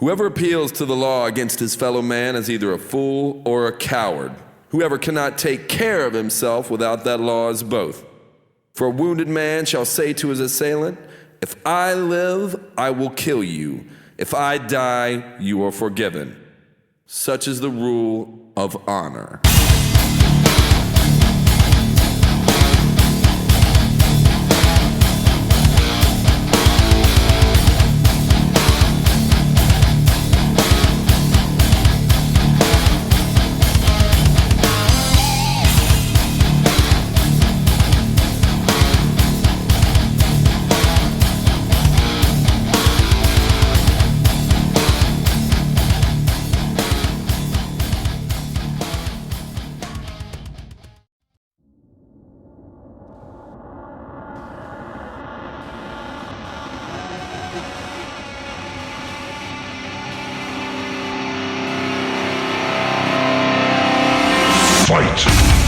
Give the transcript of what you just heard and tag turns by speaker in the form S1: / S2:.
S1: Whoever appeals to the law against his fellow man is either a fool or a coward. Whoever cannot take care of himself without that law is both. For a wounded man shall say to his assailant, "If I live, I will kill you. If I die, you are forgiven." Such is the rule of honor.
S2: Fight!